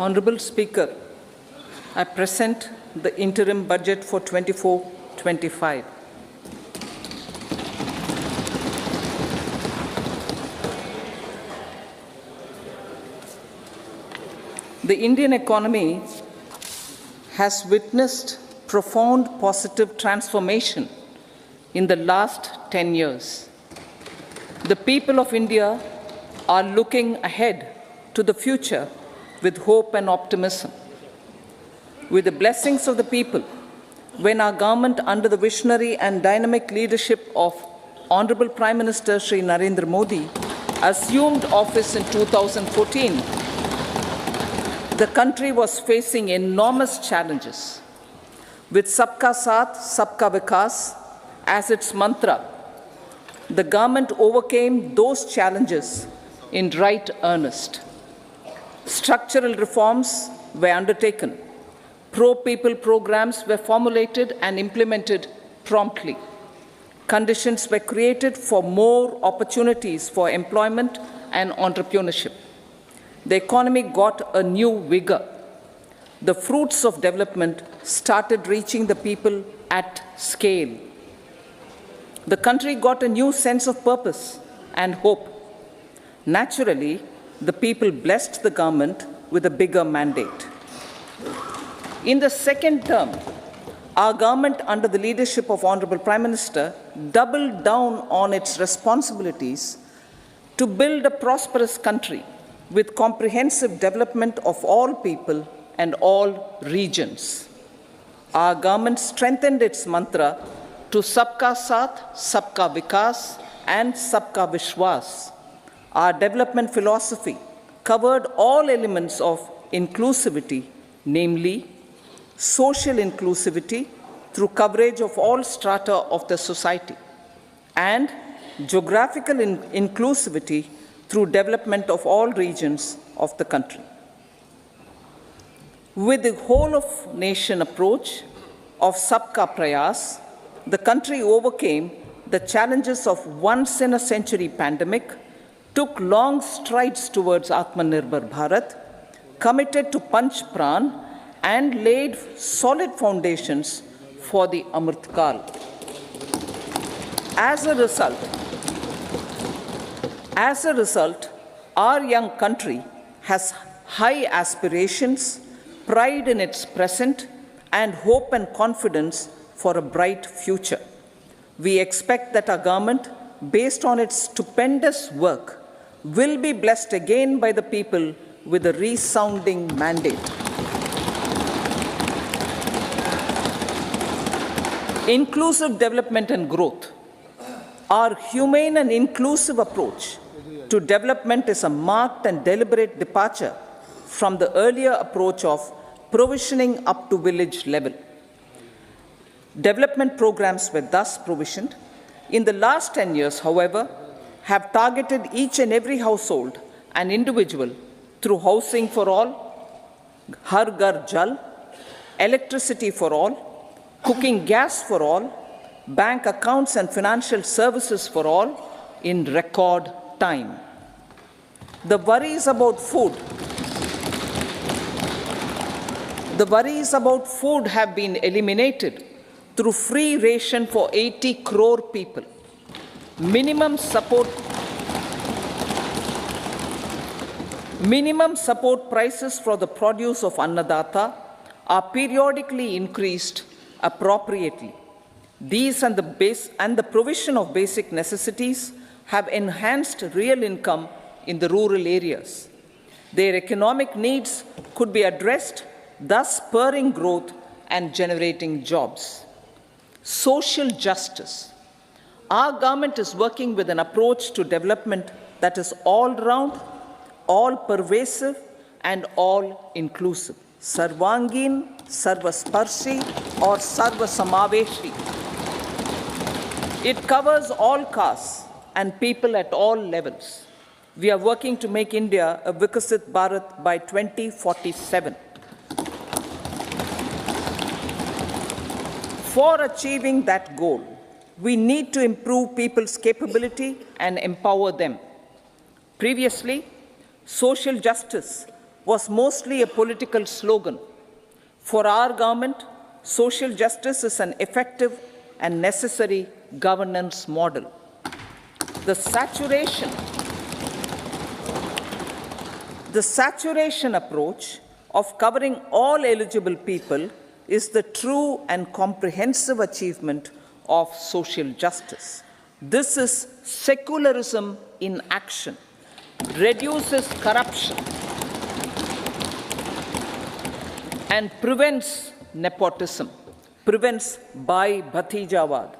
Honourable Speaker, I present the interim budget for 24-25. The Indian economy has witnessed profound positive transformation in the last 10 years. The people of India are looking ahead to the future with hope and optimism. With the blessings of the people, when our government, under the visionary and dynamic leadership of Honourable Prime Minister Shri Narendra Modi, assumed office in 2014, the country was facing enormous challenges. With Sabka Saath, Sabka Vikas as its mantra, the government overcame those challenges in right earnest. Structural reforms were undertaken. Pro-people programs were formulated and implemented promptly. Conditions were created for more opportunities for employment and entrepreneurship. The economy got a new vigor. The fruits of development started reaching the people at scale. The country got a new sense of purpose and hope. Naturally, the people blessed the government with a bigger mandate. In the second term, our government, under the leadership of Honourable Prime Minister, doubled down on its responsibilities to build a prosperous country with comprehensive development of all people and all regions. Our government strengthened its mantra to Sabka Saath, Sabka Vikas and Sabka Vishwas. Our development philosophy covered all elements of inclusivity, namely social inclusivity through coverage of all strata of the society, and geographical inclusivity through development of all regions of the country. With the whole of nation approach of Sabka Prayas, the country overcame the challenges of once-in-a-century pandemic, took long strides towards Atmanirbhar Bharat, committed to Panch Pran, and laid solid foundations for the Amrit Kal. As a result, our young country has high aspirations, pride in its present, and hope and confidence for a bright future. We expect that our government, based on its stupendous work, will be blessed again by the people with a resounding mandate. Inclusive development and growth. Our humane and inclusive approach to development is a marked and deliberate departure from the earlier approach of provisioning up to village level. Development programs were thus provisioned. In the last 10 years, however, have targeted each and every household and individual through housing for all, Har Ghar Jal, electricity for all, cooking gas for all, bank accounts and financial services for all in record time. The worries about food have been eliminated through free ration for 80 crore people. Minimum support prices for the produce of Annadata are periodically increased appropriately. These and the provision of basic necessities have enhanced real income in the rural areas. Their economic needs could be addressed, thus spurring growth and generating jobs. Social justice. Our government is working with an approach to development that is all-round, all-pervasive, and all-inclusive. Sarvangin, Sarvasparshi, or Sarvasamaveshi. It covers all castes and people at all levels. We are working to make India a Vikasit Bharat by 2047. For achieving that goal, we need to improve people's capability and empower them. Previously, social justice was mostly a political slogan. For our government, social justice is an effective and necessary governance model. The saturation approach of covering all eligible people is the true and comprehensive achievement of social justice. This is secularism in action, reduces corruption, and prevents nepotism, prevents Bhai Bhatijawad.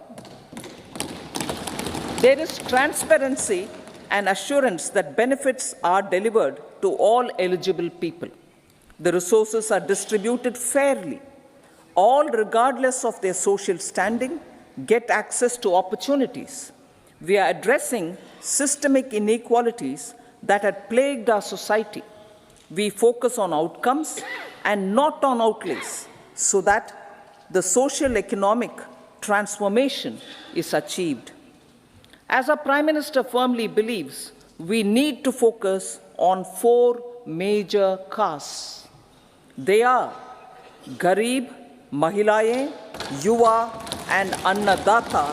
There is transparency and assurance that benefits are delivered to all eligible people. The resources are distributed fairly. All, regardless of their social standing, get access to opportunities. We are addressing systemic inequalities that had plagued our society. We focus on outcomes and not on outlays, so that the social economic transformation is achieved. As our Prime Minister firmly believes, we need to focus on 4 major castes. They are Garib, Mahilaye, Yuva, and Annadata.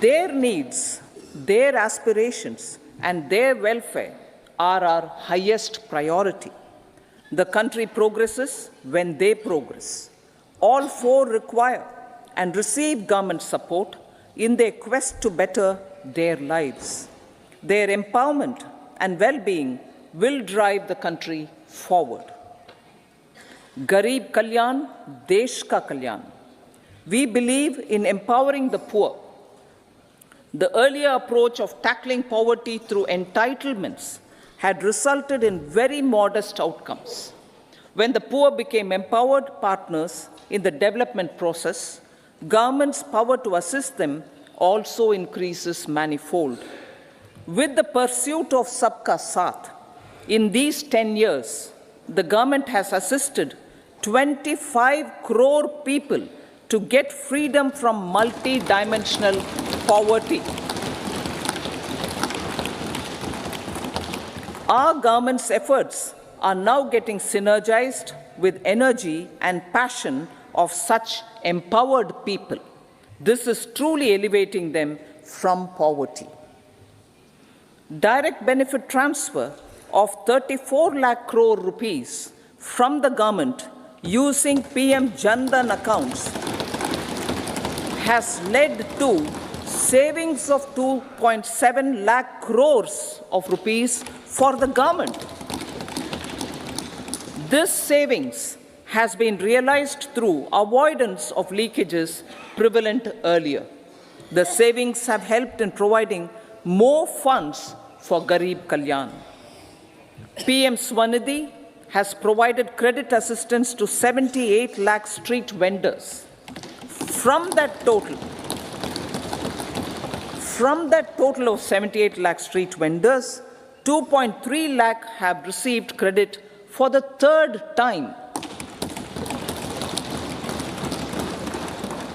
Their needs, their aspirations, and their welfare are our highest priority. The country progresses when they progress. All 4 require and receive government support in their quest to better their lives. Their empowerment and well-being will drive the country forward. Garib Kalyan, Desh Ka Kalyan. We believe in empowering the poor. The earlier approach of tackling poverty through entitlements had resulted in very modest outcomes. When the poor became empowered partners in the development process, government's power to assist them also increases manifold. With the pursuit of Sabka Saath, in these 10 years, the government has assisted 25 crore people to get freedom from multi-dimensional poverty. Our government's efforts are now getting synergized with energy and passion of such empowered people. This is truly elevating them from poverty. Direct benefit transfer of 34 lakh crore rupees from the government using PM Jan Dhan accounts has led to savings of 2.7 lakh crores of rupees for the government. This savings has been realized through avoidance of leakages prevalent earlier. The savings have helped in providing more funds for Garib Kalyan. PM Swanidhi has provided credit assistance to 78 lakh street vendors. From that total of 78 lakh street vendors, 2.3 lakh have received credit for the 3rd time.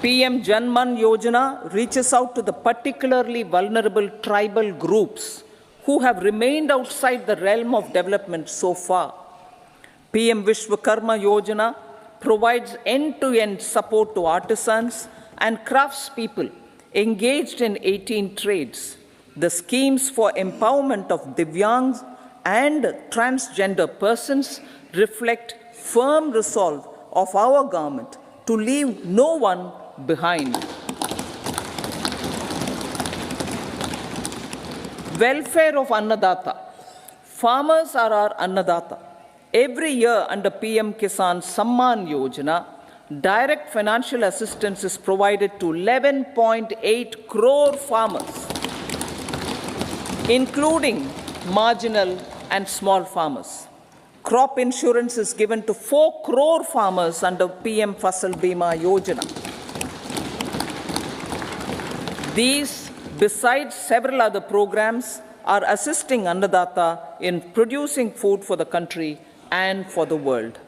PM Janman Yojana reaches out to the particularly vulnerable tribal groups who have remained outside the realm of development so far. PM Vishwakarma Yojana provides end-to-end support to artisans and craftspeople engaged in 18 trades. The schemes for empowerment of Divyangs and transgender persons reflect firm resolve of our government to leave no one behind. Welfare of Annadata. Farmers are our Annadata. Every year under PM Kisan Samman Yojana, direct financial assistance is provided to 11.8 crore farmers, including marginal and small farmers. Crop insurance is given to 4 crore farmers under PM Fasal Bima Yojana. These, besides several other programs, are assisting Annadata in producing food for the country and for the world.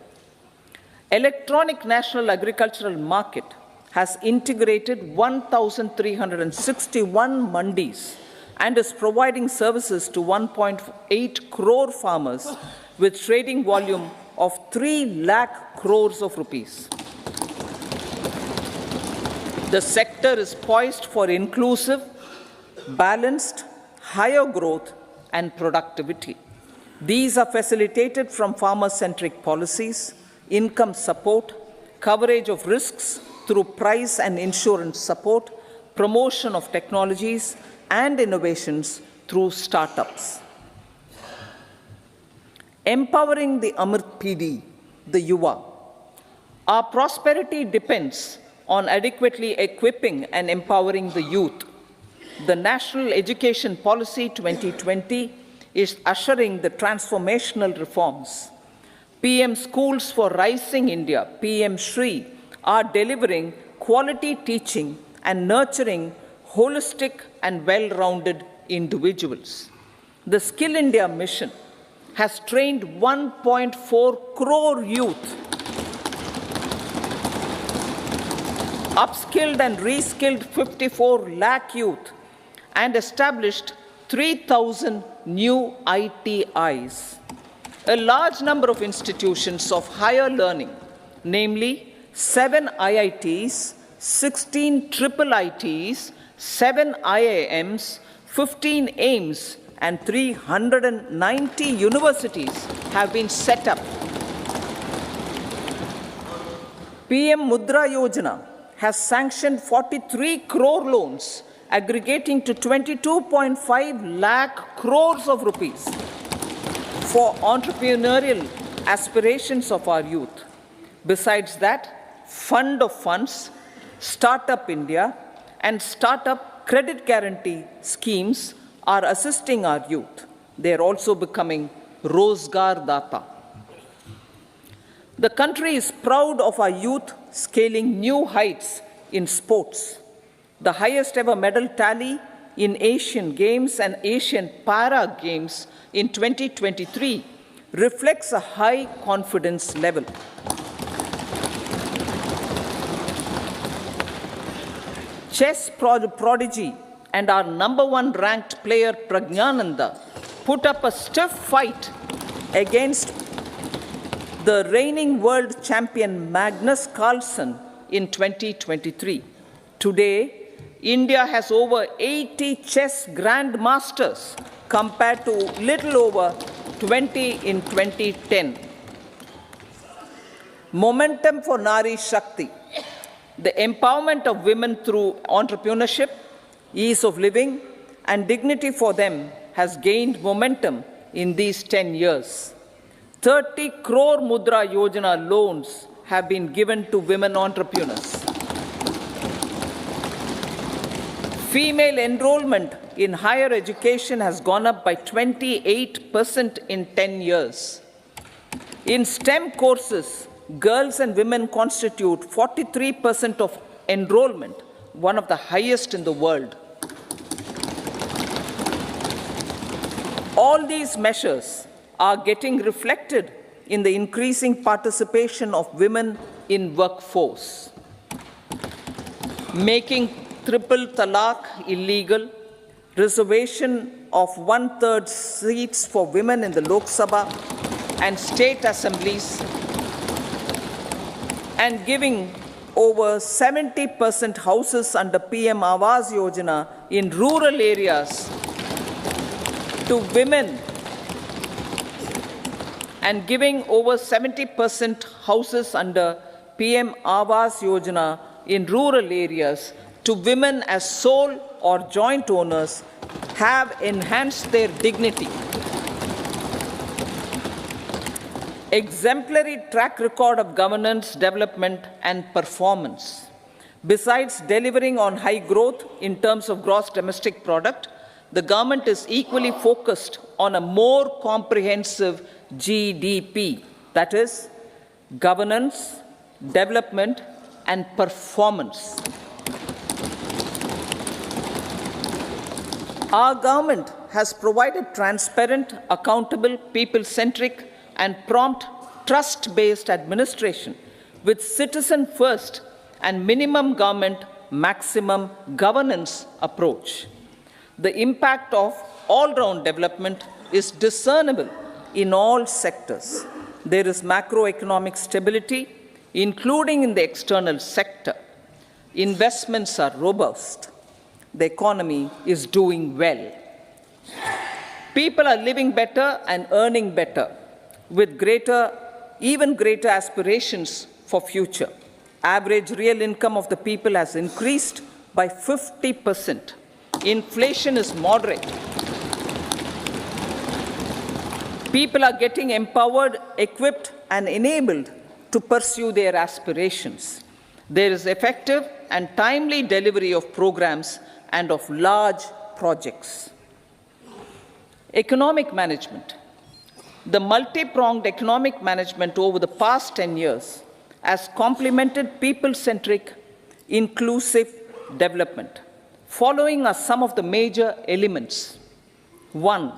Electronic National Agricultural Market has integrated 1,361 mandis and is providing services to 1.8 crore farmers with trading volume of 3 lakh crores of rupees. The sector is poised for inclusive, balanced, higher growth and productivity. These are facilitated from farmer-centric policies, income support, coverage of risks through price and insurance support, promotion of technologies and innovations through startups. Empowering the Amrit PD, the Yuva. Our prosperity depends on adequately equipping and empowering the youth. The National Education Policy 2020 is ushering the transformational reforms. PM Schools for Rising India, PM Shri, are delivering quality teaching and nurturing holistic and well-rounded individuals. The Skill India mission has trained 1.4 crore youth, upskilled and reskilled 54 lakh youth, and established 3,000 new ITIs. A large number of institutions of higher learning, namely 7 IITs, 16 triple ITs, 7 IIMs, 15 AIMS, and 390 universities have been set up. PM Mudra Yojana has sanctioned 43 crore loans aggregating to 22.5 lakh crores of rupees for entrepreneurial aspirations of our youth. Besides that, Fund of Funds, Startup India, and Startup Credit Guarantee schemes are assisting our youth. They are also becoming Rozgar Data. The country is proud of our youth scaling new heights in sports. The highest ever medal tally in Asian Games and Asian Para Games in 2023 reflects a high confidence level. Chess prodigy and our #1 ranked player Pragnananda put up a stiff fight against the reigning world champion Magnus Carlsen in 2023. Today, India has over 80 chess grandmasters compared to little over 20 in 2010. Momentum for Nari Shakti. The empowerment of women through entrepreneurship, ease of living, and dignity for them has gained momentum in these 10 years. 30 crore Mudra Yojana loans have been given to women entrepreneurs. Female enrollment in higher education has gone up by 28% in 10 years. In STEM courses, girls and women constitute 43% of enrollment, one of the highest in the world. All these measures are getting reflected in the increasing participation of women in workforce. Making triple talaq illegal, reservation of 1/3 seats for women in the Lok Sabha and state assemblies, and giving over 70% houses under PM Awas Yojana in rural areas to women, and giving over 70% houses under PM Awas Yojana in rural areas to women as sole or joint owners have enhanced their dignity. Exemplary track record of governance, development, and performance. Besides delivering on high growth in terms of gross domestic product, the government is equally focused on a more comprehensive GDP, that is, governance, development, and performance. Our government has provided transparent, accountable, people-centric, and prompt, trust-based administration with citizen-first and minimum government, maximum governance approach. The impact of all-round development is discernible in all sectors. There is macroeconomic stability, including in the external sector. Investments are robust. The economy is doing well. People are living better and earning better, with even greater aspirations for future. Average real income of the people has increased by 50%. Inflation is moderate. People are getting empowered, equipped, and enabled to pursue their aspirations. There is effective and timely delivery of programs and of large projects. Economic management. The multi-pronged economic management over the past 10 years has complemented people-centric, inclusive development. Following are some of the major elements. 1.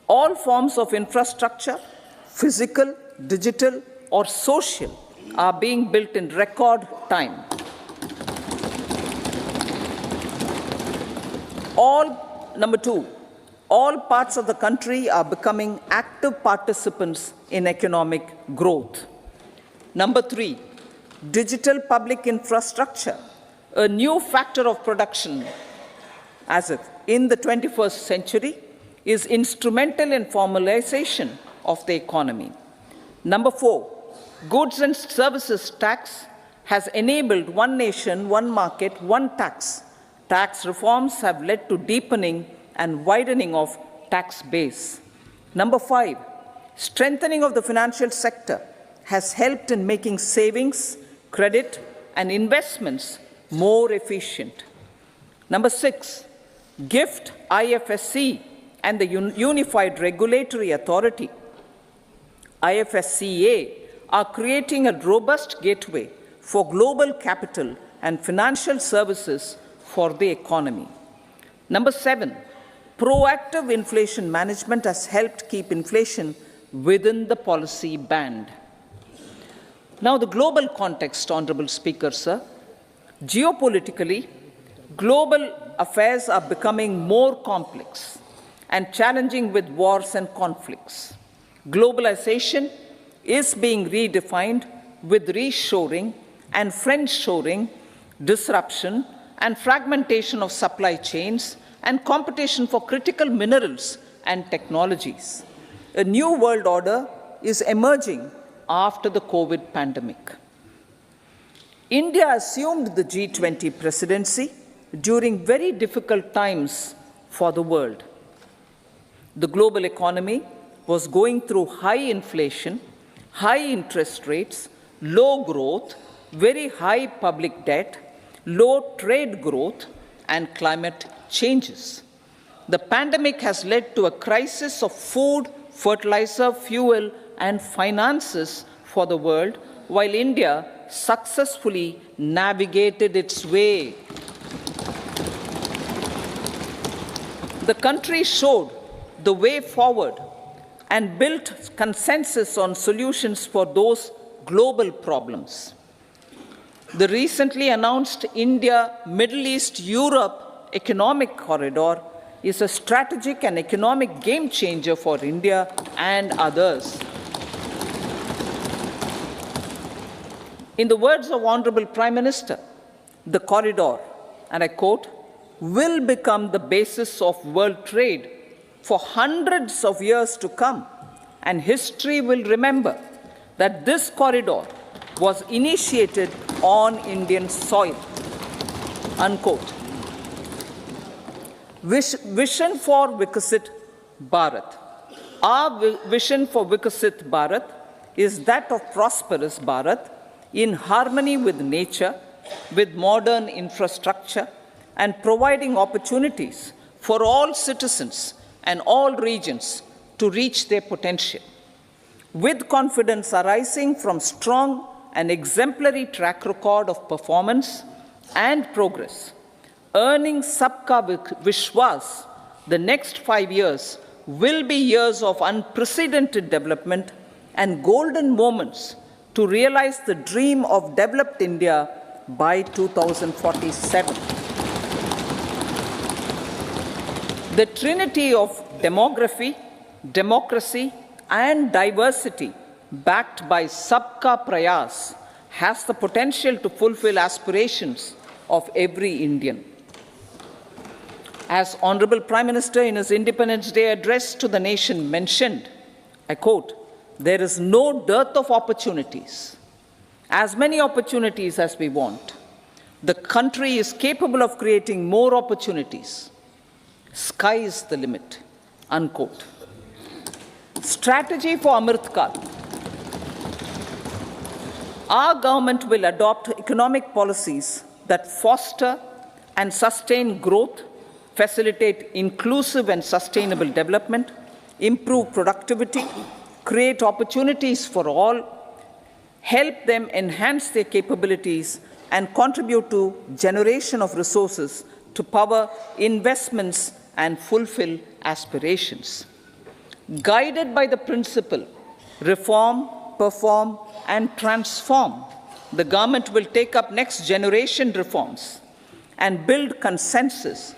All forms of infrastructure, physical, digital, or social, are being built in record time. Number 2, all parts of the country are becoming active participants in economic growth. Number 3, digital public infrastructure, a new factor of production in the 21st century, is instrumental in formalization of the economy. Number 4, goods and services tax has enabled one nation, one market, one tax. Tax reforms have led to deepening and widening of tax base. Number 5, strengthening of the financial sector has helped in making savings, credit, and investments more efficient. Number 6, GIFT, IFSC, and the Unified Regulatory Authority, IFSCA, are creating a robust gateway for global capital and financial services for the economy. Number 7, proactive inflation management has helped keep inflation within the policy band. Now, the global context, Honorable Speaker, sir. Geopolitically, global affairs are becoming more complex and challenging with wars and conflicts. Globalization is being redefined with reshoring and friendshoring, disruption and fragmentation of supply chains, and competition for critical minerals and technologies. A new world order is emerging after the COVID pandemic. India assumed the G20 presidency during very difficult times for the world. The global economy was going through high inflation, high interest rates, low growth, very high public debt, low trade growth, and climate changes. The pandemic has led to a crisis of food, fertilizer, fuel, and finances for the world, while India successfully navigated its way. The country showed the way forward and built consensus on solutions for those global problems. The recently announced India-Middle East-Europe economic corridor is a strategic and economic game changer for India and others. In the words of Honorable Prime Minister, the corridor, and I quote, will become the basis of world trade for hundreds of years to come, and history will remember that this corridor was initiated on Indian soil, unquote. Vision for Vikasit Bharat. Our vision for Vikasit Bharat is that of prosperous Bharat in harmony with nature, with modern infrastructure, and providing opportunities for all citizens and all regions to reach their potential. With confidence arising from strong and exemplary track record of performance and progress, earning Sabka Vishwas, the next 5 years will be years of unprecedented development and golden moments to realize the dream of developed India by 2047. The trinity of demography, democracy, and diversity, backed by Sabka Prayas, has the potential to fulfill aspirations of every Indian. As Honorable Prime Minister in his Independence Day address to the nation mentioned, I quote, "There is no dearth of opportunities, as many opportunities as we want. The country is capable of creating more opportunities. Sky is the limit," unquote. Strategy for Amrit Kal. Our government will adopt economic policies that foster and sustain growth, facilitate inclusive and sustainable development, improve productivity, create opportunities for all, help them enhance their capabilities, and contribute to generation of resources to power investments and fulfill aspirations. Guided by the principle, reform, perform, and transform, the government will take up next generation reforms and build consensus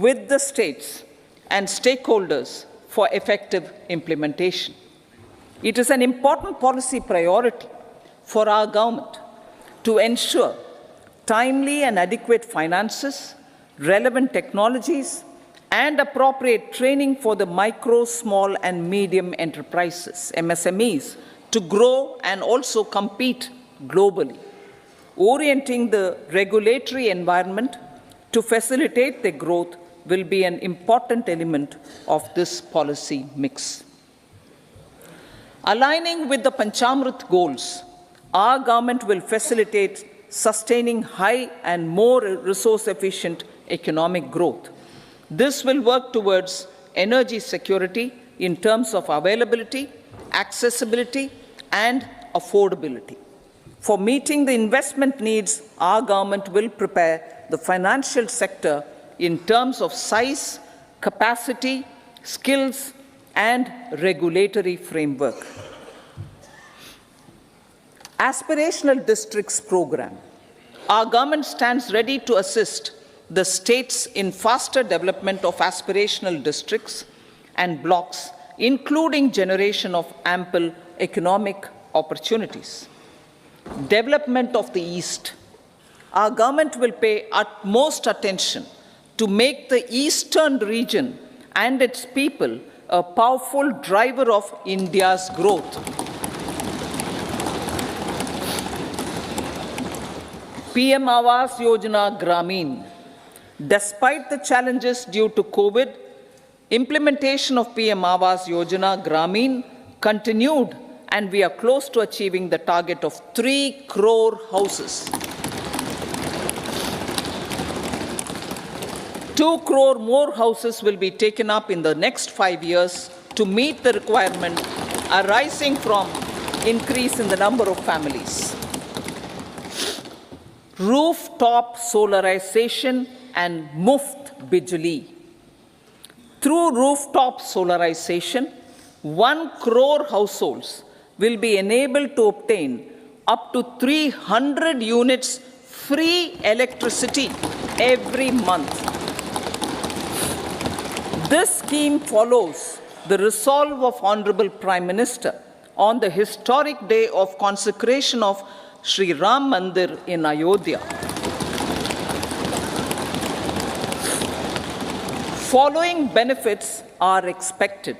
with the states and stakeholders for effective implementation. It is an important policy priority for our government to ensure timely and adequate finances, relevant technologies, and appropriate training for the micro, small, and medium enterprises, MSMEs, to grow and also compete globally. Orienting the regulatory environment to facilitate their growth will be an important element of this policy mix. Aligning with the Panchamrit goals, our government will facilitate sustaining high and more resource-efficient economic growth. This will work towards energy security in terms of availability, accessibility, and affordability. For meeting the investment needs, our government will prepare the financial sector in terms of size, capacity, skills, and regulatory framework. Aspirational Districts Program. Our government stands ready to assist the states in faster development of aspirational districts and blocks, including generation of ample economic opportunities. Development of the East. Our government will pay utmost attention to make the eastern region and its people a powerful driver of India's growth. PM Awas Yojana Grameen. Despite the challenges due to COVID, implementation of PM Awas Yojana Grameen continued, and we are close to achieving the target of 3 crore houses. 2 crore more houses will be taken up in the next 5 years to meet the requirement arising from increase in the number of families. Rooftop solarization and Muft Bijli. Through rooftop solarization, 1 crore households will be enabled to obtain up to 300 units free electricity every month. This scheme follows the resolve of Honorable Prime Minister on the historic day of consecration of Sri Ram Mandir in Ayodhya. Following benefits are expected.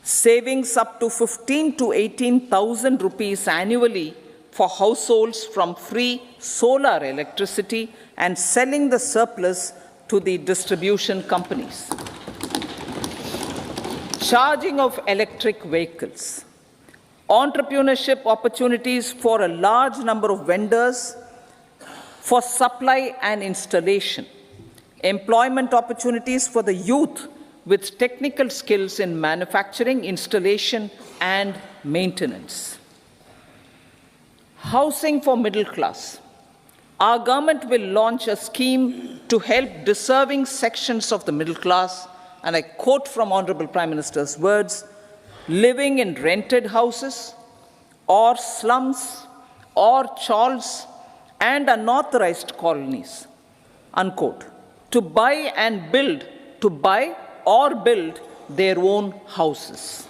Savings up to 15 to 18,000 rupees annually for households from free solar electricity and selling the surplus to the distribution companies. Charging of electric vehicles. Entrepreneurship opportunities for a large number of vendors for supply and installation. Employment opportunities for the youth with technical skills in manufacturing, installation, and maintenance. Housing for middle class. Our government will launch a scheme to help deserving sections of the middle class, and I quote from Honorable Prime Minister's words, living in rented houses or slums or chawls and unauthorized colonies, unquote, to buy and build to buy or build their own houses.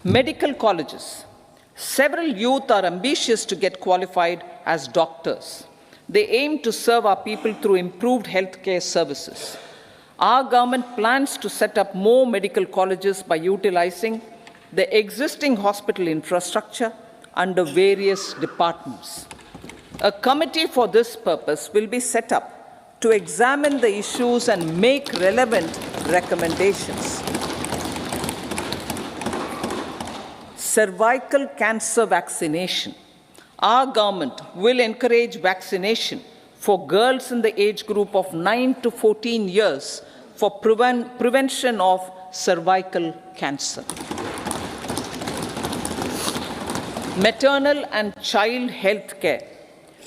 Medical colleges. Several youth are ambitious to get qualified as doctors. They aim to serve our people through improved healthcare services. Our government plans to set up more medical colleges by utilizing the existing hospital infrastructure under various departments. A committee for this purpose will be set up to examine the issues and make relevant recommendations. Cervical cancer vaccination. Our government will encourage vaccination for girls in the age group of 9 to 14 years for prevention of cervical cancer. Maternal and child health care.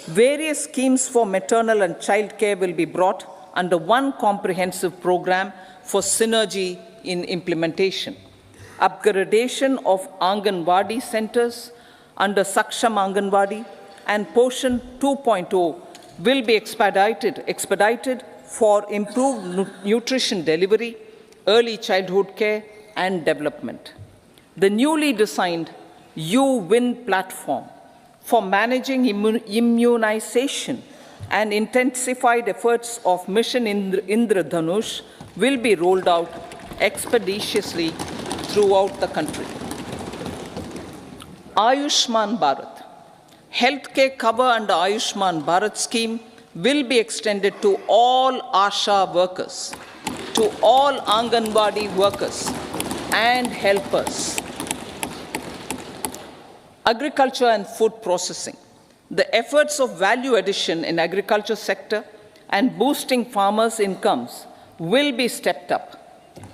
Various schemes for maternal and child care will be brought under one comprehensive program for synergy in implementation. Upgradation of Anganwadi centers under Saksham Anganwadi and Poshan 2.0 will be expedited for improved nutrition delivery, early childhood care and development. The newly designed U-Win platform for managing immunization and intensified efforts of Mission Indradhanush will be rolled out expeditiously throughout the country. Ayushman Bharat. Healthcare cover under Ayushman Bharat scheme will be extended to all ASHA workers, to all Anganwadi workers and helpers. Agriculture and food processing. The efforts of value addition in agriculture sector and boosting farmers' incomes will be stepped up.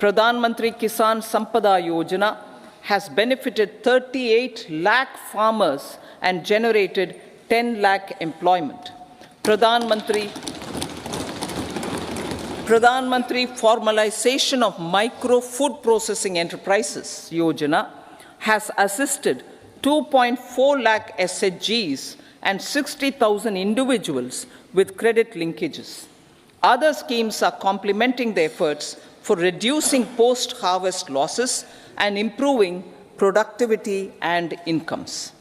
Pradhan Mantri Kisan Sampada Yojana has benefited 38 lakh farmers and generated 10 lakh employment. Pradhan Mantri Formalization of Micro Food Processing Enterprises Yojana has assisted 2.4 lakh SHGs and 60,000 individuals with credit linkages. Other schemes are complementing the efforts for reducing post-harvest losses and improving productivity and incomes.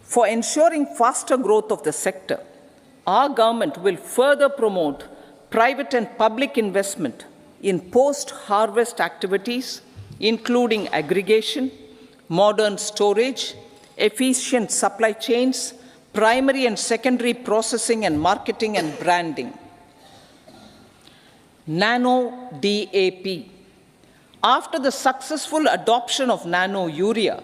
For ensuring faster growth of the sector, our government will further promote private and public investment in post-harvest activities, including aggregation, modern storage, efficient supply chains, primary and secondary processing and marketing and branding. Nano DAP. After the successful adoption of nano urea,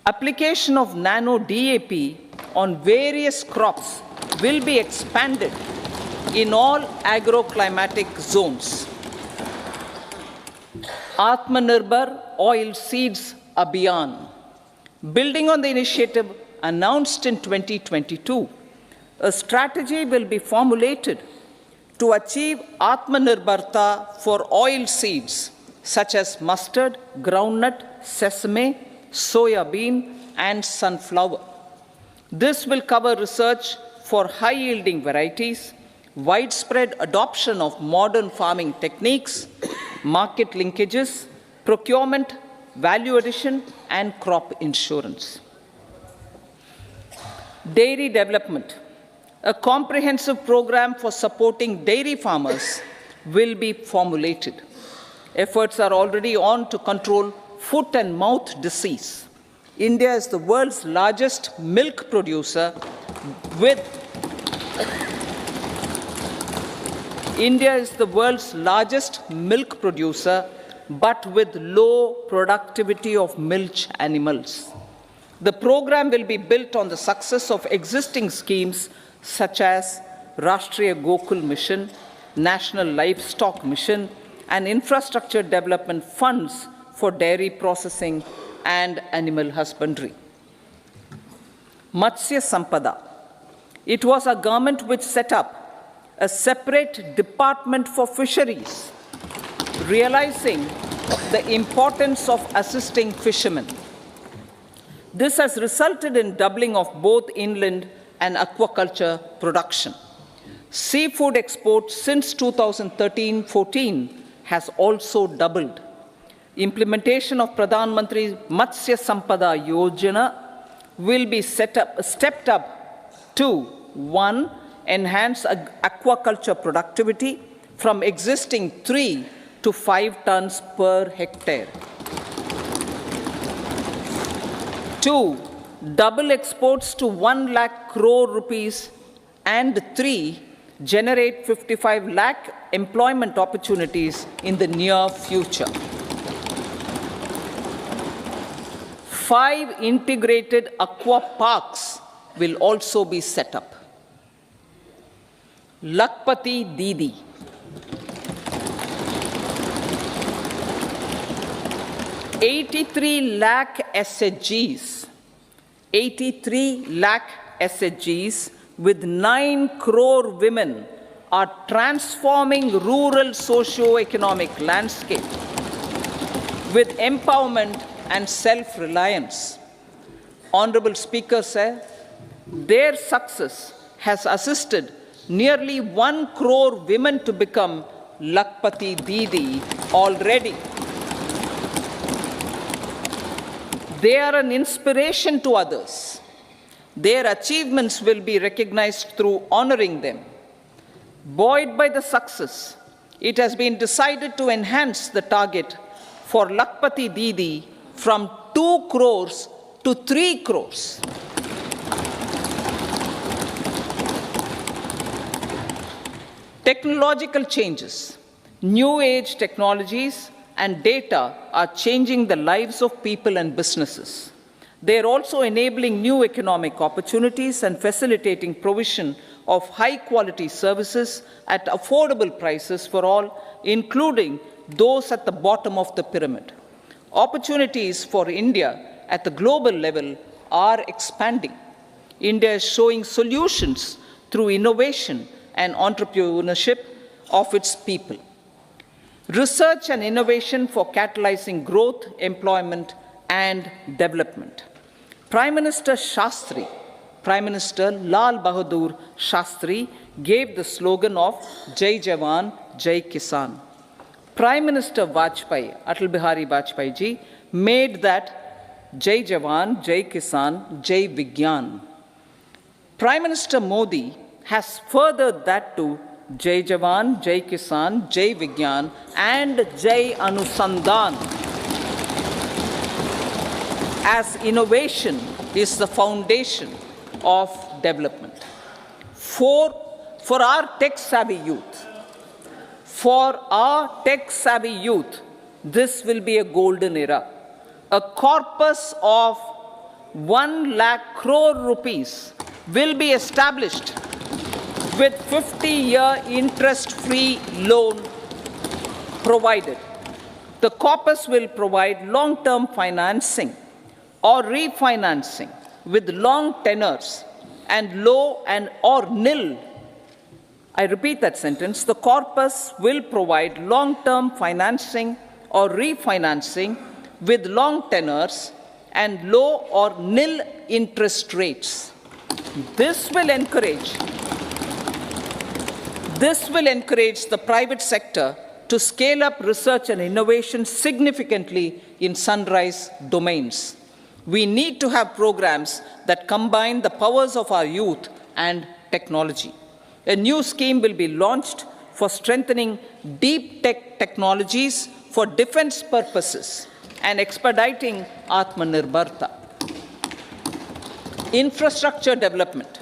application of nano DAP on various crops will be expanded in all agroclimatic zones. Atmanirbhar Oil Seeds Abhiyan. Building on the initiative announced in 2022, a strategy will be formulated to achieve Atmanirbharta for oil seeds such as mustard, groundnut, sesame, soya bean, and sunflower. This will cover research for high-yielding varieties, widespread adoption of modern farming techniques, market linkages, procurement, value addition, and crop insurance. Dairy development. A comprehensive program for supporting dairy farmers will be formulated. Efforts are already on to control foot and mouth disease. India is the world's largest milk producer with but with low productivity of milch animals. The program will be built on the success of existing schemes such as Rashtriya Gokul Mission, National Livestock Mission, and infrastructure development funds for dairy processing and animal husbandry. Matsya Sampada. It was a government which set up a separate department for fisheries, realizing the importance of assisting fishermen. This has resulted in doubling of both inland and aquaculture production. Seafood exports since 2013-14 has also doubled. Implementation of Pradhan Mantri Matsya Sampada Yojana will be stepped up to 1. Enhance aquaculture productivity from existing 3 to 5 tons per hectare. 2. Double exports to 1 lakh crore rupees, and 3. Generate 55 lakh employment opportunities in the near future. 5 integrated aqua parks will also be set up. Lakpati Didi. 83 lakh SHGs. 83 lakh SHGs with 9 crore women are transforming rural socio-economic landscape with empowerment and self-reliance. Honorable Speaker sir, their success has assisted nearly 1 crore women to become Lakpati Didi already. They are an inspiration to others. Their achievements will be recognized through honoring them. Buoyed by the success, it has been decided to enhance the target for Lakpati Didi from 2 crores to 3 crores. Technological changes, new age technologies, and data are changing the lives of people and businesses. They are also enabling new economic opportunities and facilitating provision of high-quality services at affordable prices for all, including those at the bottom of the pyramid. Opportunities for India at the global level are expanding. India is showing solutions through innovation and entrepreneurship of its people. Research and innovation for catalyzing growth, employment, and development. Prime Minister Shastri, Prime Minister Lal Bahadur Shastri gave the slogan of Jai Jawan, Jai Kisan. Prime Minister Vajpayee, Atal Bihari Vajpayee ji, made that Jai Jawan, Jai Kisan, Jai Vigyan. Prime Minister Modi has furthered that to Jai Jawan, Jai Kisan, Jai Vigyan, and Jai Anusandhan, as innovation is the foundation of development. For our tech-savvy youth, this will be a golden era. A corpus of 1 lakh crore rupees will be established with 50-year interest-free loan provided. The corpus will provide long-term financing or refinancing with long tenors and low and or nil. I repeat that sentence. The corpus will provide long-term financing or refinancing with long tenors and low or nil interest rates. This will encourage the private sector to scale up research and innovation significantly in sunrise domains. We need to have programs that combine the powers of our youth and technology. A new scheme will be launched for strengthening deep tech technologies for defense purposes and expediting Atmanirbharta. Infrastructure development.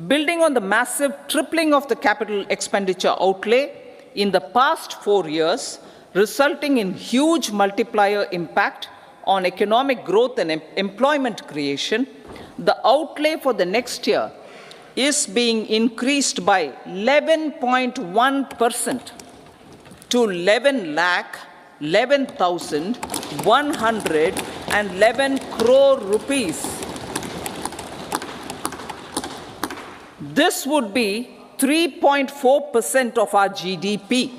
Building on the massive tripling of the capital expenditure outlay in the past 4 years, resulting in huge multiplier impact on economic growth and employment creation, the outlay for the next year is being increased by 11.1% to 11,11,111 crore rupees. This would be 3.4% of our GDP.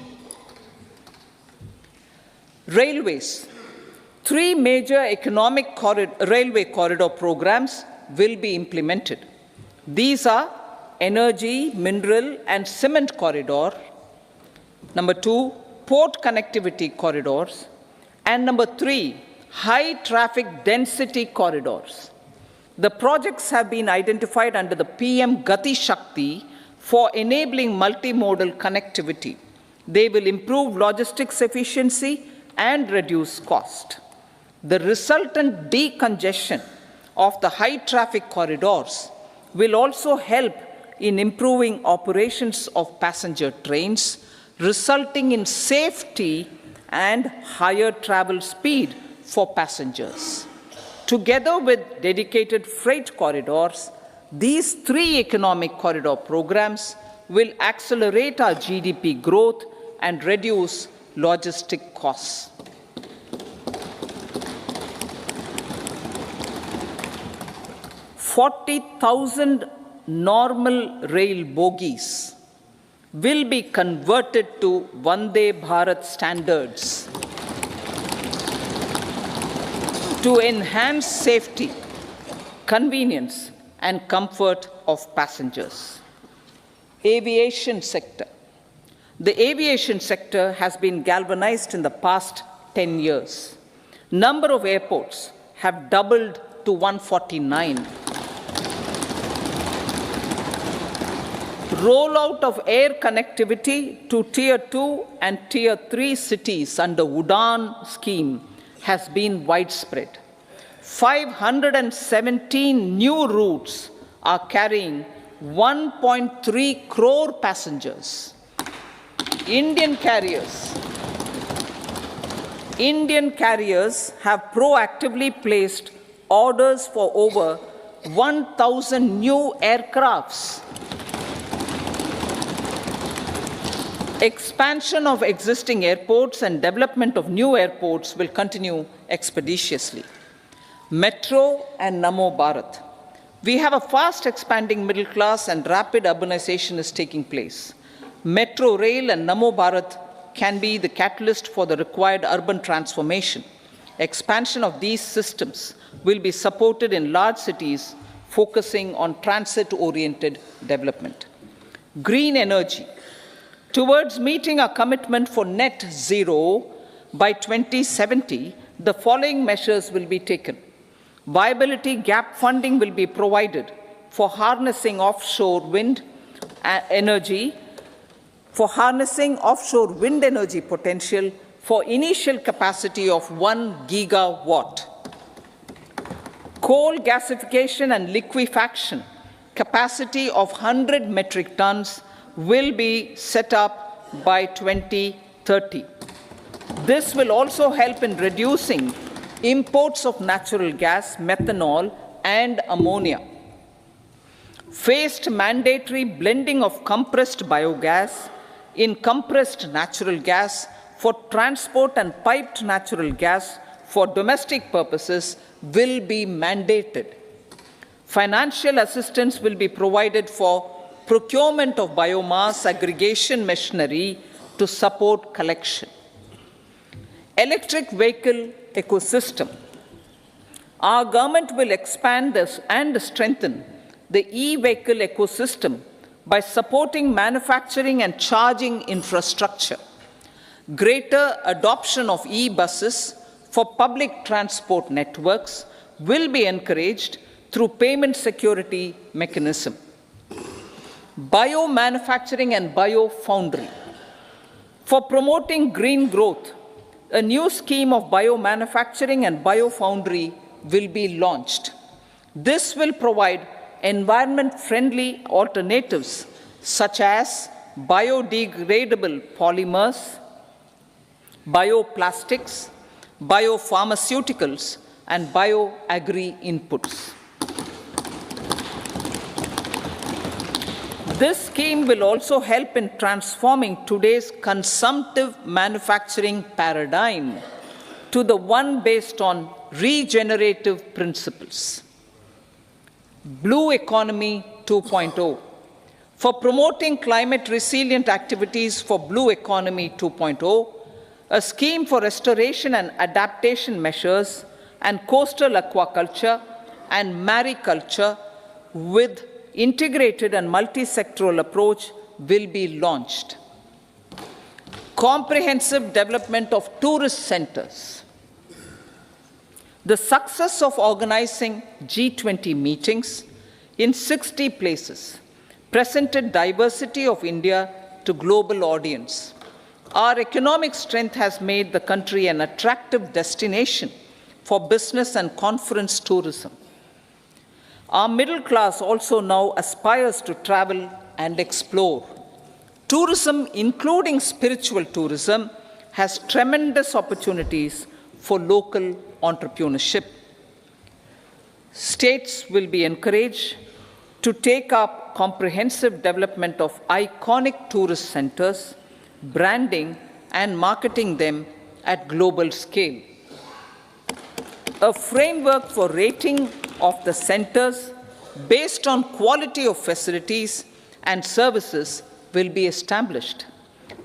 Railways. 3 major economic railway corridor programs will be implemented. These are energy, mineral, and cement corridor. Number 2, port connectivity corridors. And number 3, high traffic density corridors. The projects have been identified under the PM Gati Shakti for enabling multimodal connectivity. They will improve logistics efficiency and reduce cost. The resultant decongestion of the high traffic corridors will also help in improving operations of passenger trains, resulting in safety and higher travel speed for passengers. Together with dedicated freight corridors, these 3 economic corridor programs will accelerate our GDP growth and reduce logistic costs. "40,000 normal rail bogies will be converted to Vande Bharat standards to enhance safety, convenience, and comfort of passengers." Aviation sector. The aviation sector has been galvanized in the past 10 years. Number of airports have doubled to 149. Rollout of air connectivity to Tier 2 and Tier 3 cities under UDAN scheme has been widespread. 517 new routes are carrying 1.3 crore passengers. Indian carriers have proactively placed orders for over 1,000 new aircrafts. Expansion of existing airports and development of new airports will continue expeditiously. Metro and Namo Bharat. We have a fast expanding middle class and rapid urbanization is taking place. Metro rail and Namo Bharat can be the catalyst for the required urban transformation. Expansion of these systems will be supported in large cities, focusing on transit-oriented development. Green energy. Towards meeting our commitment for net zero by 2070, the following measures will be taken. Viability gap funding will be provided for harnessing offshore wind energy potential for initial capacity of 1 gigawatt. Coal gasification and liquefaction capacity of 100 metric tons will be set up by 2030. This will also help in reducing imports of natural gas, methanol, and ammonia. Phased mandatory blending of compressed biogas in compressed natural gas for transport and piped natural gas for domestic purposes will be mandated. Financial assistance will be provided for procurement of biomass aggregation machinery to support collection. Electric vehicle ecosystem. Our government will expand this and strengthen the e-vehicle ecosystem by supporting manufacturing and charging infrastructure. Greater adoption of e-buses for public transport networks will be encouraged through payment security mechanism. Biomanufacturing and biofoundry. For promoting green growth, a new scheme of biomanufacturing and biofoundry will be launched. This will provide environment-friendly alternatives such as biodegradable polymers, bioplastics, biopharmaceuticals, and bioagri inputs. This scheme will also help in transforming today's consumptive manufacturing paradigm to the one based on regenerative principles. Blue Economy 2.0. For promoting climate-resilient activities for Blue Economy 2.0, a scheme for restoration and adaptation measures and coastal aquaculture and mariculture with integrated and multi-sectoral approach will be launched. Comprehensive development of tourist centers. The success of organizing G20 meetings in 60 places presented diversity of India to global audience. Our economic strength has made the country an attractive destination for business and conference tourism. Our middle class also now aspires to travel and explore. Tourism, including spiritual tourism, has tremendous opportunities for local entrepreneurship. States will be encouraged to take up comprehensive development of iconic tourist centers, branding and marketing them at global scale. A framework for rating of the centers based on quality of facilities and services will be established.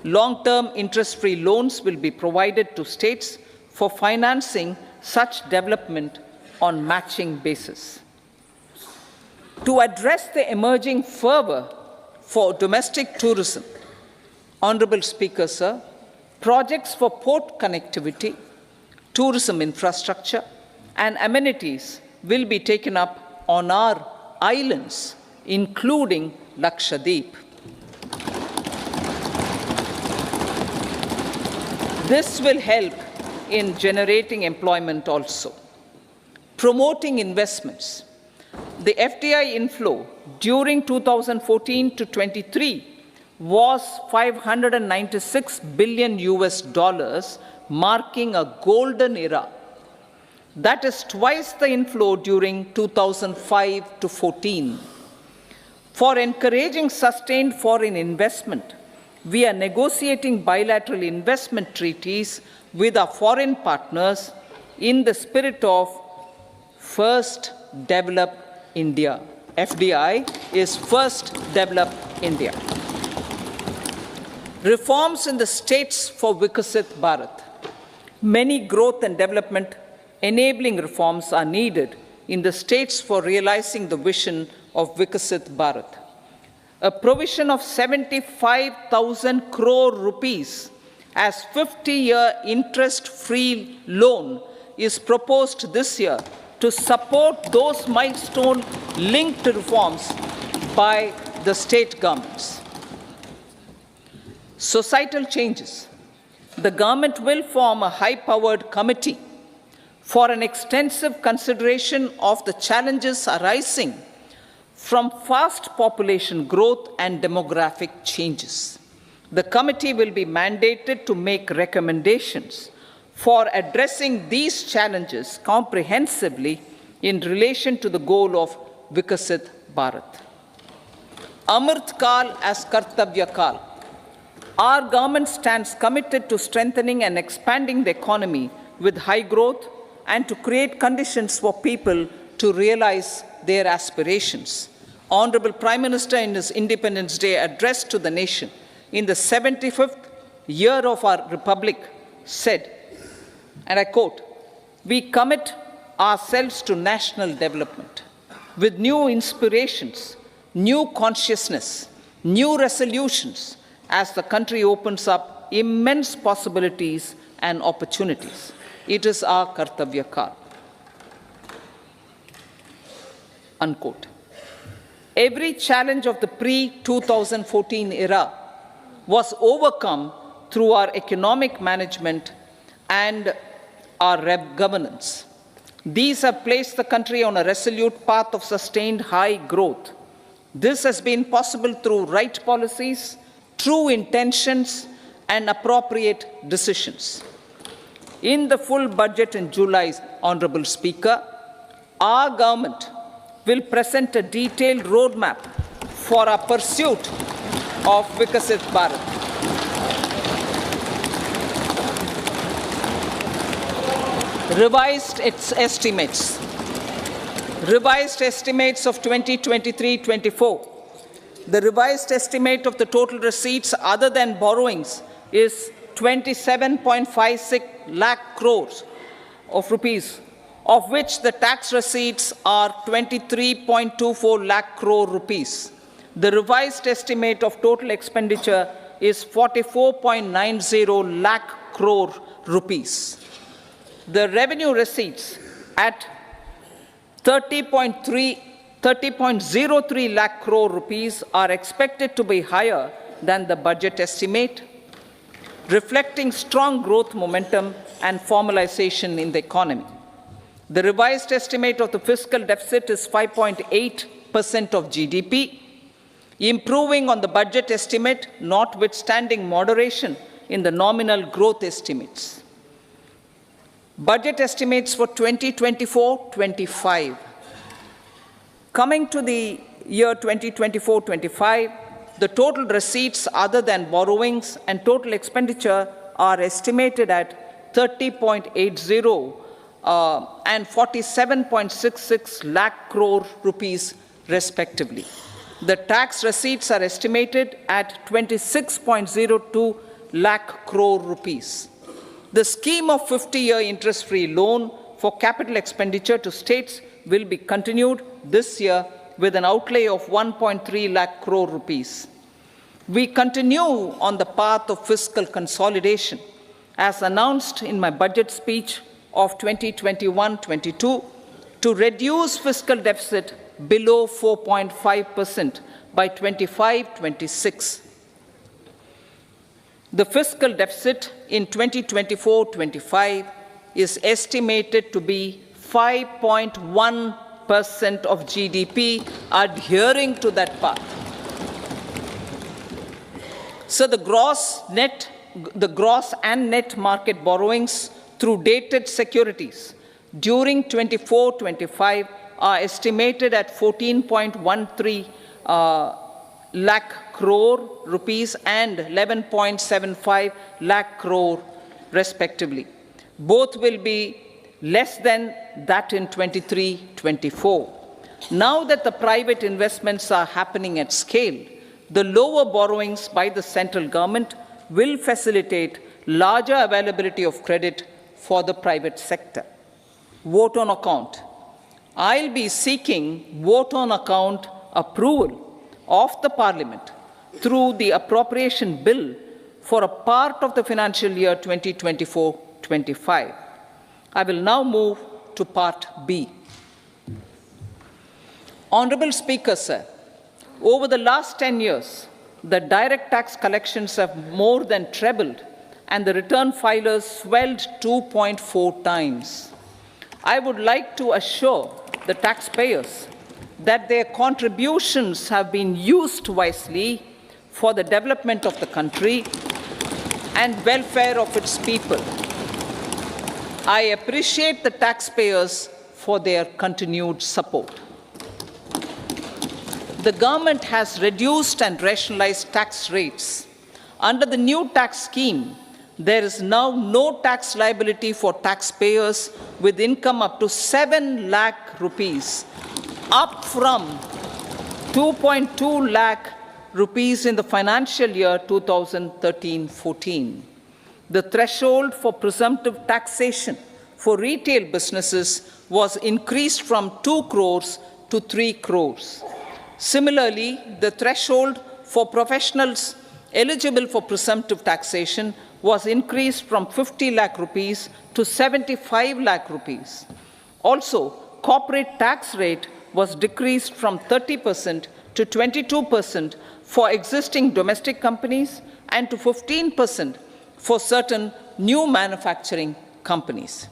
Long-term interest-free loans will be provided to states for financing such development on matching basis. To address the emerging fervor for domestic tourism, Honorable Speaker, sir, projects for port connectivity, tourism infrastructure, and amenities will be taken up on our islands, including Lakshadweep. This will help in generating employment also. Promoting investments. The FDI inflow during 2014 to 23 was $596 billion US, marking a golden era. That is twice the inflow during 2005 to 14. For encouraging sustained foreign investment, we are negotiating bilateral investment treaties with our foreign partners in the spirit of First Develop India. FDI is First Develop India. Reforms in the states for Vikasit Bharat. Many growth and development enabling reforms are needed in the states for realizing the vision of Vikasit Bharat. A provision of 75,000 crore rupees as 50-year interest-free loan is proposed this year to support those milestone-linked reforms by the state governments. Societal changes. The government will form a high-powered committee for an extensive consideration of the challenges arising from fast population growth and demographic changes. The committee will be mandated to make recommendations for addressing these challenges comprehensively in relation to the goal of Vikasit Bharat. Amrit Kal as Kartavya Kal. Our government stands committed to strengthening and expanding the economy with high growth and to create conditions for people to realize their aspirations. Honorable Prime Minister, in his Independence Day address to the nation in the 75th year of our Republic, said, and I quote, "We commit ourselves to national development with new inspirations, new consciousness, new resolutions as the country opens up immense possibilities and opportunities. It is our Kartavya Kal." Unquote. Every challenge of the pre-2014 era was overcome through our economic management and our governance. These have placed the country on a resolute path of sustained high growth. This has been possible through right policies, true intentions, and appropriate decisions. In the full budget in July, Honorable Speaker, our government will present a detailed roadmap for our pursuit of Vikasit Bharat. Revised estimates of 2023-24. The revised estimate of the total receipts other than borrowings is 27.56 lakh crores of rupees of which the tax receipts are 23.24 lakh crore rupees. The revised estimate of total expenditure is 44.90 lakh crore rupees. The revenue receipts at 30.03 lakh crore rupees are expected to be higher than the budget estimate, reflecting strong growth momentum and formalization in the economy. The revised estimate of the fiscal deficit is 5.8% of GDP, improving on the budget estimate, notwithstanding moderation in the nominal growth estimates. Budget estimates for 2024-25. Coming to the year 2024-25, the total receipts other than borrowings and total expenditure are estimated at 30.80 and 47.66 lakh crore rupees respectively. The tax receipts are estimated at 26.02 lakh crore rupees. The scheme of 50-year interest-free loan for capital expenditure to states will be continued this year with an outlay of 1.3 lakh crore rupees. We continue on the path of fiscal consolidation, as announced in my budget speech of 2021-22, to reduce fiscal deficit below 4.5% by 25-26. The fiscal deficit in 2024-25 is estimated to be 5.1% of GDP, adhering to that path. So the gross and net market borrowings through dated securities during 24-25 are estimated at 14.13 lakh crore rupees and 11.75 lakh crore respectively. Both will be less than that in 23-24. Now that the private investments are happening at scale, the lower borrowings by the central government will facilitate larger availability of credit for the private sector. Vote on account. I'll be seeking vote on account approval of the Parliament through the appropriation bill for a part of the financial year 2024-25. I will now move to Part B. Honourable Speaker, sir, over the last 10 years, the direct tax collections have more than trebled and the return filers swelled 2.4 times. I would like to assure the taxpayers that their contributions have been used wisely for the development of the country and welfare of its people. I appreciate the taxpayers for their continued support. The government has reduced and rationalized tax rates. Under the new tax scheme, there is now no tax liability for taxpayers with income up to 7 lakh rupees, up from 2.2 lakh rupees in the financial year 2013-14. The threshold for presumptive taxation for retail businesses was increased from 2 crores to 3 crores. Similarly, the threshold for professionals eligible for presumptive taxation was increased from 50 lakh rupees to 75 lakh rupees. Also, corporate tax rate was decreased from 30% to 22% for existing domestic companies and to 15% for certain new manufacturing companies.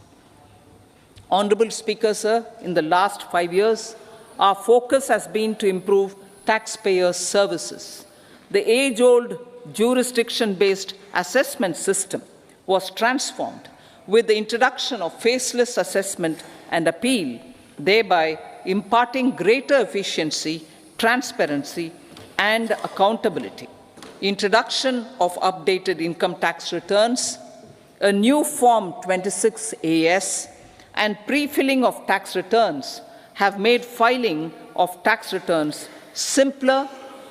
Honourable Speaker, sir, in the last 5 years, our focus has been to improve taxpayer services. The age-old jurisdiction-based assessment system was transformed with the introduction of faceless assessment and appeal, thereby imparting greater efficiency, transparency, and accountability. Introduction of updated income tax returns, a new Form 26AS, and pre-filling of tax returns have made filing of tax returns simpler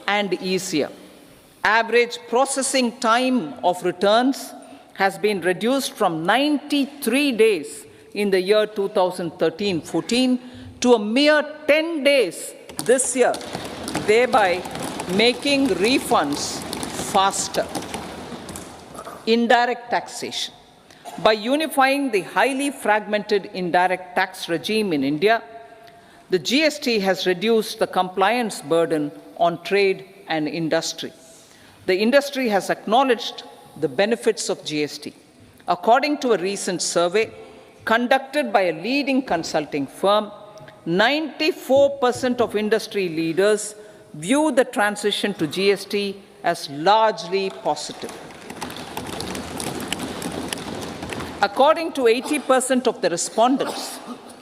and easier. Average processing time of returns has been reduced from 93 days in the year 2013-14 to a mere 10 days this year, thereby making refunds faster. Indirect taxation. By unifying the highly fragmented indirect tax regime in India, the GST has reduced the compliance burden on trade and industry. The industry has acknowledged the benefits of GST. According to a recent survey conducted by a leading consulting firm, 94% of industry leaders view the transition to GST as largely positive. According to 80% of the respondents,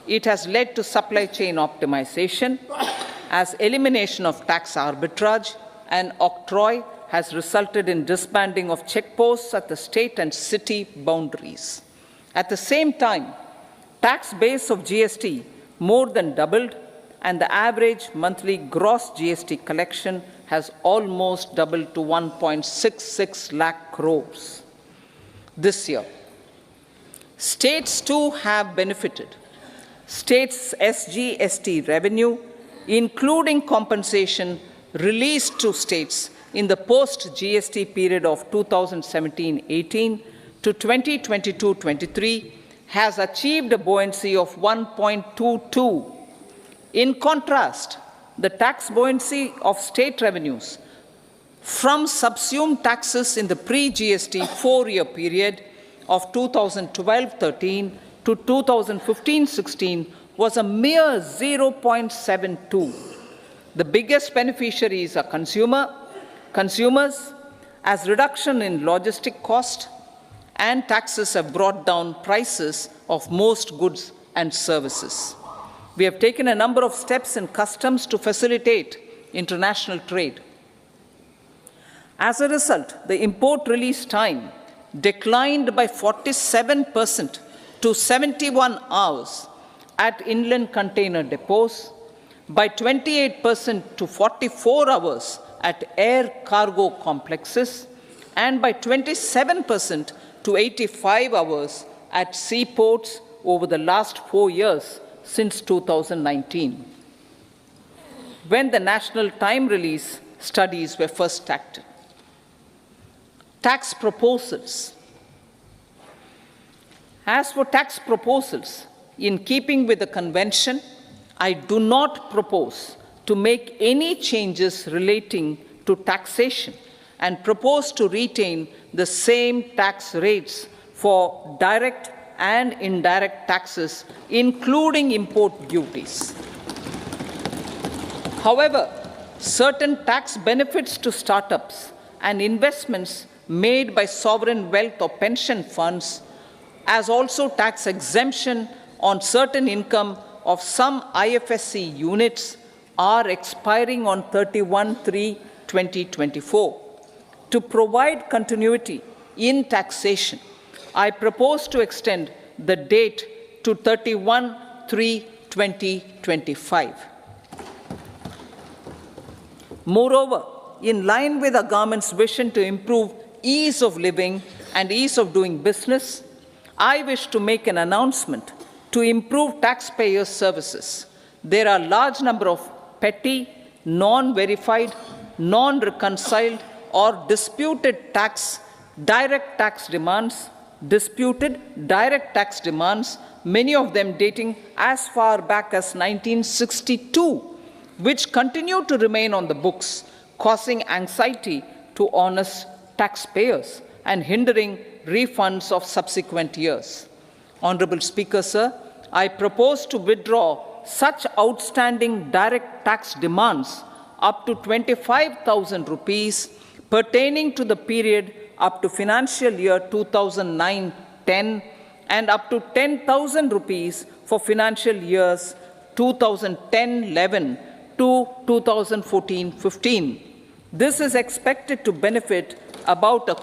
it has led to supply chain optimization, as elimination of tax arbitrage and octroi has resulted in disbanding of checkposts at the state and city boundaries. At the same time, tax base of GST more than doubled, and the average monthly gross GST collection has almost doubled to 1.66 lakh crores this year. States too have benefited. States' SGST revenue, including compensation released to states in the post-GST period of 2017-18 to 2022-23, has achieved a buoyancy of 1.22. In contrast, the tax buoyancy of state revenues from subsumed taxes in the pre-GST four-year period of 2012-13 to 2015-16 was a mere 0.72. The biggest beneficiaries are consumers, as reduction in logistic cost and taxes have brought down prices of most goods and services. We have taken a number of steps in customs to facilitate international trade. As a result, the import release time declined by 47% to 71 hours at inland container depots, by 28% to 44 hours at air cargo complexes, and by 27% to 85 hours at seaports over the last 4 years since 2019, when the national time release studies were first started. Tax proposals. As for tax proposals, in keeping with the convention, I do not propose to make any changes relating to taxation and propose to retain the same tax rates for direct and indirect taxes, including import duties. However, certain tax benefits to startups and investments made by sovereign wealth or pension funds, as also tax exemption on certain income of some IFSC units, are expiring on 31/3/2024. To provide continuity in taxation, I propose to extend the date to 31/3/2025. Moreover, in line with the government's vision to improve ease of living and ease of doing business, I wish to make an announcement to improve taxpayers' services. There are a large number of petty, non-verified, non-reconciled, or disputed direct tax demands, many of them dating as far back as 1962, which continue to remain on the books, causing anxiety to honest taxpayers and hindering refunds of subsequent years. Honorable Speaker, sir, I propose to withdraw such outstanding direct tax demands up to 25,000 rupees pertaining to the period up to financial year 2009-10 and up to 10,000 rupees for financial years 2010-11 to 2014-15. This is expected to benefit about 1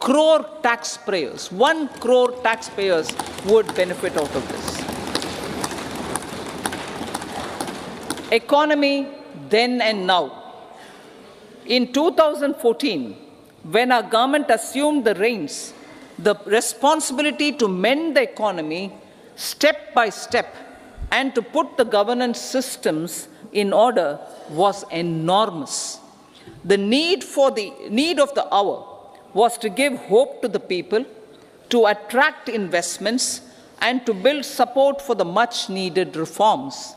crore taxpayers. 1 crore taxpayers would benefit out of this. Economy then and now. In 2014, when our government assumed the reins, the responsibility to mend the economy step by step, and to put the governance systems in order was enormous. The need of the hour was to give hope to the people, to attract investments, and to build support for the much-needed reforms.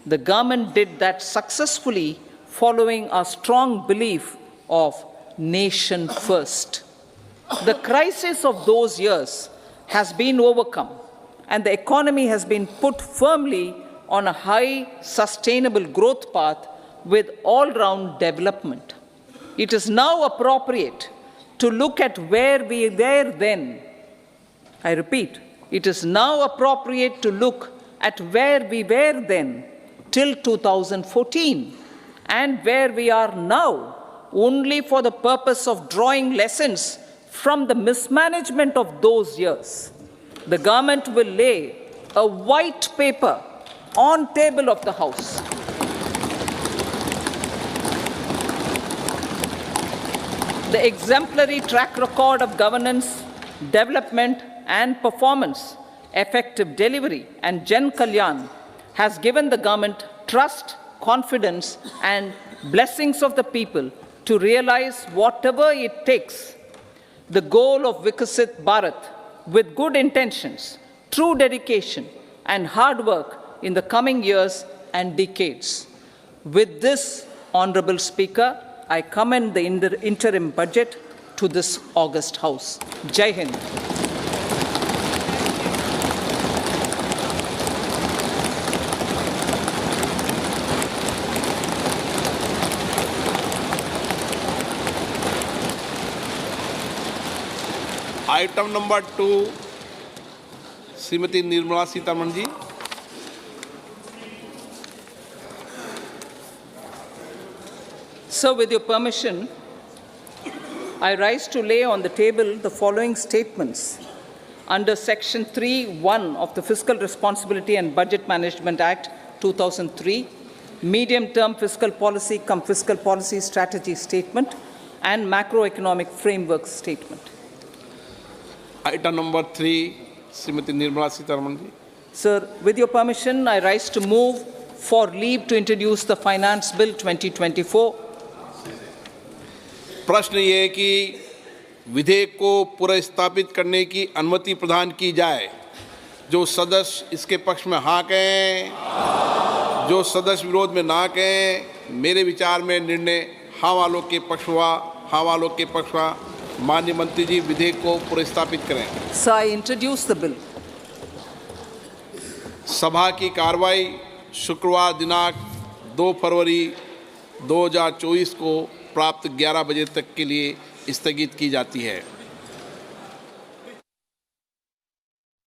The government did that successfully, following a strong belief of nation first. The crisis of those years has been overcome, and the economy has been put firmly on a high, sustainable growth path with all-round development. It is now appropriate to look at where we were then. I repeat, it is now appropriate to look at where we were then till 2014 and where we are now, only for the purpose of drawing lessons from the mismanagement of those years. The government will lay a white paper on table of the House. The exemplary track record of governance, development, and performance, effective delivery, and Jan Kalyan has given the government trust, confidence, and blessings of the people to realize whatever it takes, the goal of Vikasit Bharat, with good intentions, true dedication, and hard work in the coming years and decades. With this, Honorable Speaker, I commend the interim budget to this august House. Jai Hind. Item number 2 Shrimati Nirmala Sitharaman ji. So, with your permission, I rise to lay on the table the following statements under Section 3(1) of the Fiscal Responsibility and Budget Management Act 2003, Medium-Term Fiscal Policy cum Fiscal Policy Strategy Statement, and Macroeconomic Framework Statement. Item number 3, Srimati Nirmala Sitharaman ji. Sir, with your permission, I rise to move for leave to introduce the Finance Bill 2024. प्रश्न ये है कि विधेयक को पुनर्स्थापित करने की अनुमति प्रदान की जाए। जो सदस्य इसके पक्ष में हाँ कहें, जो सदस्य विरोध में ना कहें। मेरे विचार में निर्णय हाँ वालों के पक्ष हुआ, हाँ वालों के पक्ष हुआ। माननीय मंत्री जी विधेयक को पुनर्स्थापित करें। Sir, I introduce the bill. सभा की कार्रवाई शुक्रवार दिनांक 2 फरवरी 2024 को प्राप्त 11 बजे तक के लिए स्थगित की जाती है।